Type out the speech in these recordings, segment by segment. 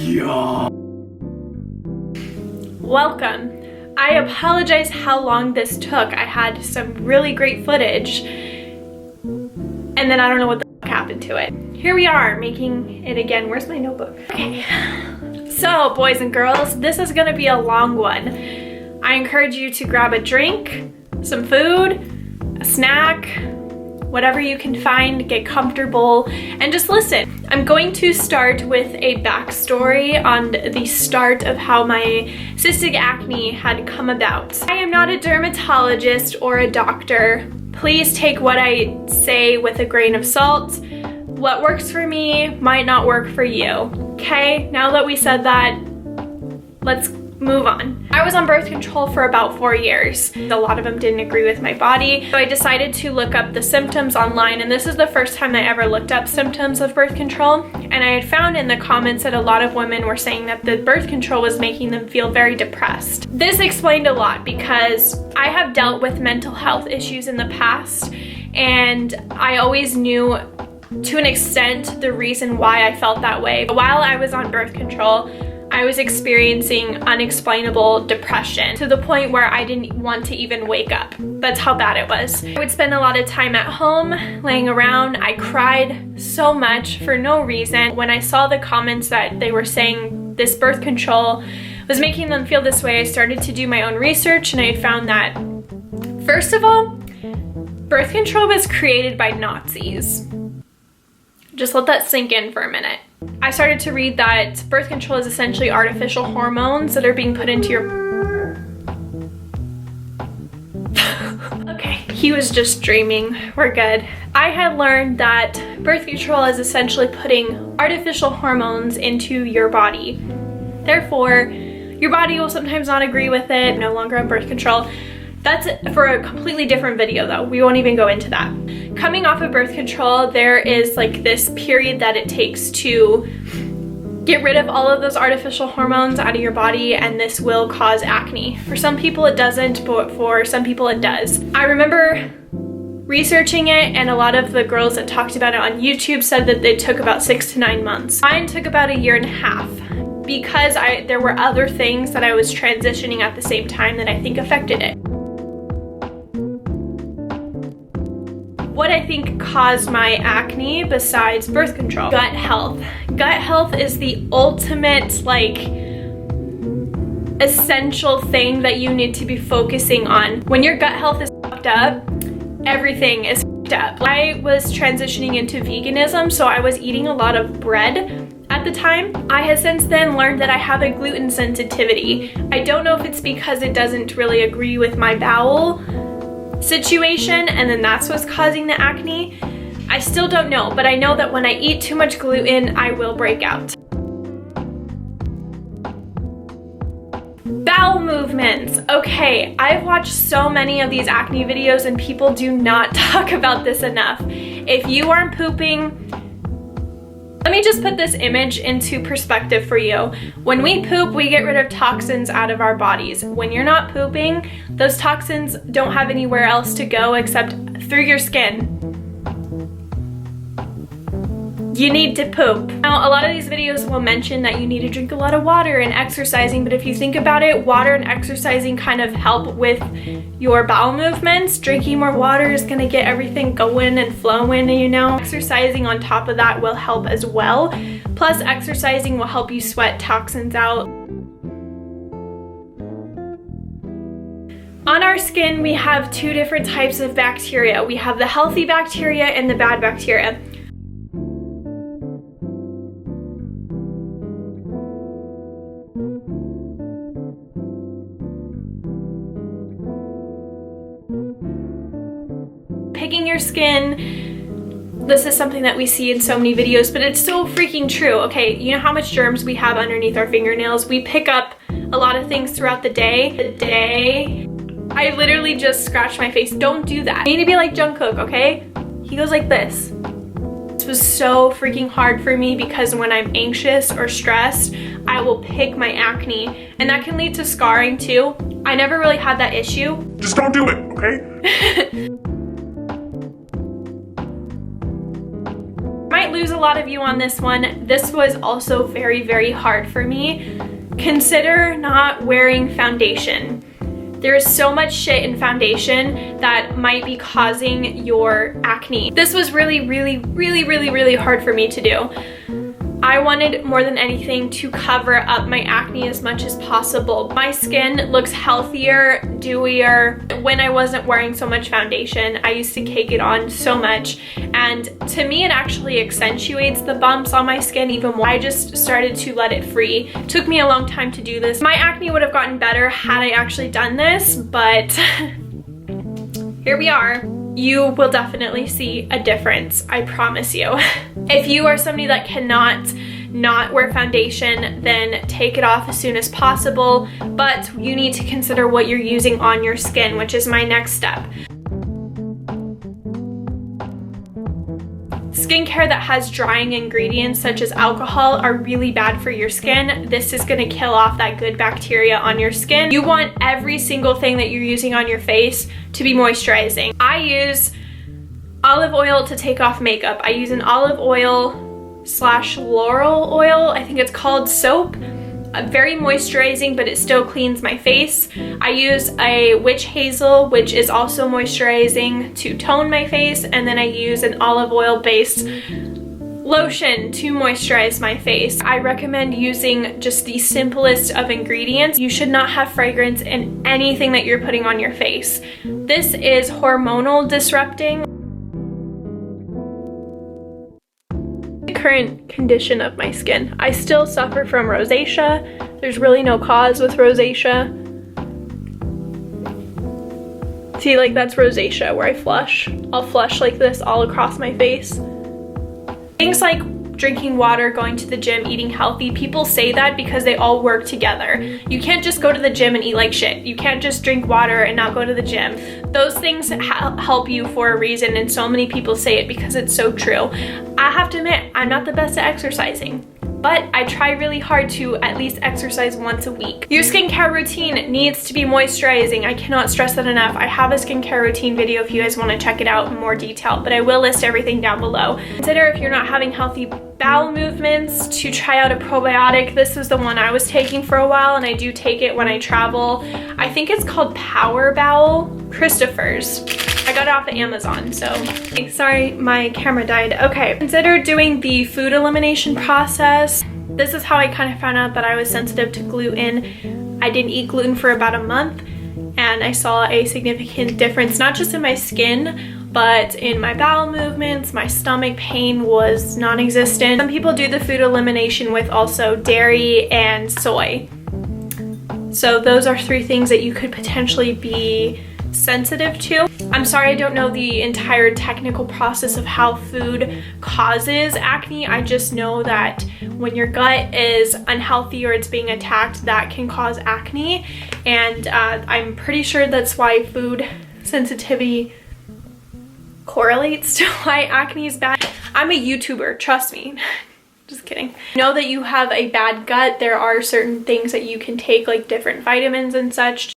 Yeah. Welcome. I apologize how long this took. I had some really great footage and then I don't know what the fuck happened to it. Here we are making it again. Where's my notebook? Okay. So boys and girls, this is gonna be a long one. I encourage you to grab a drink, some food, a snack, whatever you can find, get comfortable, and just listen. I'm going to start with a backstory on the start of how my cystic acne had come about. I am not a dermatologist or a doctor. Please take what I say with a grain of salt. What works for me might not work for you, okay? Now that we said that, let's move on. I was on birth control for about 4 years. A lot of them didn't agree with my body, so I decided to look up the symptoms online, and this is the first time I ever looked up symptoms of birth control, and I had found in the comments that a lot of women were saying that the birth control was making them feel very depressed. This explained a lot because I have dealt with mental health issues in the past, and I always knew to an extent the reason why I felt that way. While I was on birth control, I was experiencing unexplainable depression to the point where I didn't want to even wake up. That's how bad it was. I would spend a lot of time at home, laying around. I cried so much for no reason. When I saw the comments that they were saying this birth control was making them feel this way, I started to do my own research, and I had found that, first of all, birth control was created by Nazis. Just let that sink in for a minute. I started to read that birth control is essentially artificial hormones that are being put into your... Okay, he was just dreaming. We're good. I had learned that birth control is essentially putting artificial hormones into your body. Therefore, your body will sometimes not agree with it, no longer on birth control. That's for a completely different video though. We won't even go into that. Coming off of birth control, there is like this period that it takes to get rid of all of those artificial hormones out of your body, and this will cause acne. For some people it doesn't, but for some people it does. I remember researching it, and a lot of the girls that talked about it on YouTube said that it took about 6 to 9 months. Mine took about 1.5 years because there were other things that I was transitioning at the same time that I think affected it. What I think caused my acne besides birth control? Gut health. Gut health is the ultimate, like, essential thing that you need to be focusing on. When your gut health is fucked up, everything is fucked up. I was transitioning into veganism, so I was eating a lot of bread at the time. I have since then learned that I have a gluten sensitivity. I don't know if it's because it doesn't really agree with my bowel situation, and then that's what's causing the acne. I still don't know, but I know that when I eat too much gluten, I will break out. Bowel movements. Okay, I've watched so many of these acne videos and people do not talk about this enough. If you aren't pooping, let me just put this image into perspective for you. When we poop, we get rid of toxins out of our bodies. When you're not pooping, those toxins don't have anywhere else to go except through your skin. You need to poop. Now, a lot of these videos will mention that you need to drink a lot of water and exercising, but if you think about it, water and exercising kind of help with your bowel movements. Drinking more water is gonna get everything going and flowing, you know. Exercising on top of that will help as well. Plus, exercising will help you sweat toxins out. On our skin, we have 2 different types of bacteria. We have the healthy bacteria and the bad bacteria. Picking your skin, this is something that we see in so many videos, but it's so freaking true. Okay, you know how much germs we have underneath our fingernails? We pick up a lot of things throughout the day. I literally just scratched my face. Don't do that. You need to be like Jungkook, okay? He goes like this. This was so freaking hard for me because when I'm anxious or stressed, I will pick my acne, and that can lead to scarring too. I never really had that issue. Just don't do it, okay? might lose a lot of you on this one. This was also very, very hard for me. Consider not wearing foundation. There is so much shit in foundation that might be causing your acne. This was really, really, really, really, really hard for me to do. I wanted more than anything to cover up my acne as much as possible. My skin looks healthier, dewier when I wasn't wearing so much foundation. I used to cake it on so much, and to me it actually accentuates the bumps on my skin even more. I just started to let it free. It took me a long time to do this. My acne would have gotten better had I actually done this, but here we are. You will definitely see a difference, I promise you. If you are somebody that cannot not wear foundation, then take it off as soon as possible, but you need to consider what you're using on your skin, which is my next step. Skincare that has drying ingredients such as alcohol are really bad for your skin. This is gonna kill off that good bacteria on your skin. You want every single thing that you're using on your face to be moisturizing. I use olive oil to take off makeup. I use an olive oil / laurel oil, I think it's called, soap. Very moisturizing, but it still cleans my face. I use a witch hazel, which is also moisturizing, to tone my face, and then I use an olive oil based lotion to moisturize my face. I recommend using just the simplest of ingredients. You should not have fragrance in anything that you're putting on your face. This is hormonal disrupting. Current condition of my skin. I still suffer from rosacea. There's really no cause with rosacea. See, like that's rosacea where I flush. I'll flush like this all across my face. Things like drinking water, going to the gym, eating healthy, people say that because they all work together. You can't just go to the gym and eat like shit. You can't just drink water and not go to the gym. Those things help you for a reason, and so many people say it because it's so true. I have to admit, I'm not the best at exercising, but I try really hard to at least exercise once a week. Your skincare routine needs to be moisturizing. I cannot stress that enough. I have a skincare routine video if you guys want to check it out in more detail, but I will list everything down below. Consider if you're not having healthy bowel movements to try out a probiotic. This is the one I was taking for a while, and I do take it when I travel. I think it's called Power Bowel, Christopher's. I got it off of Amazon, so. Sorry, my camera died. Okay, consider doing the food elimination process. This is how I kind of found out that I was sensitive to gluten. I didn't eat gluten for about a month, and I saw a significant difference, not just in my skin, but in my bowel movements. My stomach pain was non-existent. Some people do the food elimination with also dairy and soy. So those are 3 things that you could potentially be sensitive to. I'm sorry I don't know the entire technical process of how food causes acne. I just know that when your gut is unhealthy or it's being attacked, that can cause acne, and I'm pretty sure that's why food sensitivity correlates to why acne is bad. I'm a YouTuber, trust me. Just kidding. Know that you have a bad gut. There are certain things that you can take, like different vitamins and such.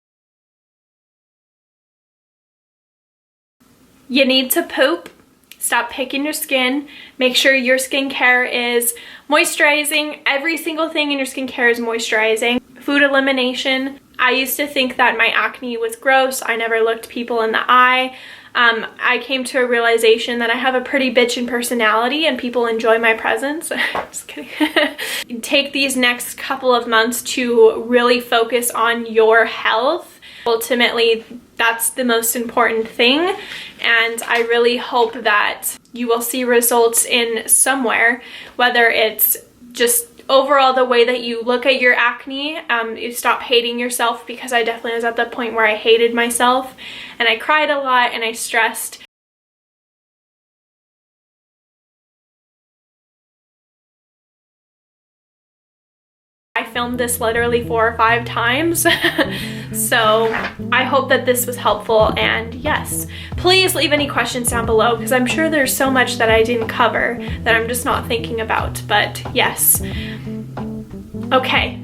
You need to poop. Stop picking your skin. Make sure your skincare is moisturizing. Every single thing in your skincare is moisturizing. Food elimination. I used to think that my acne was gross. I never looked people in the eye. I came to a realization that I have a pretty bitchin' personality and people enjoy my presence. Just kidding. Take these next couple of months to really focus on your health. Ultimately, that's the most important thing, and I really hope that you will see results in somewhere, whether it's just overall the way that you look at your acne. You stop hating yourself, because I definitely was at the point where I hated myself and I cried a lot and I stressed. I filmed this literally 4 or 5 times. So I hope that this was helpful, and yes, please leave any questions down below, because I'm sure there's so much that I didn't cover that I'm just not thinking about, but yes. Okay,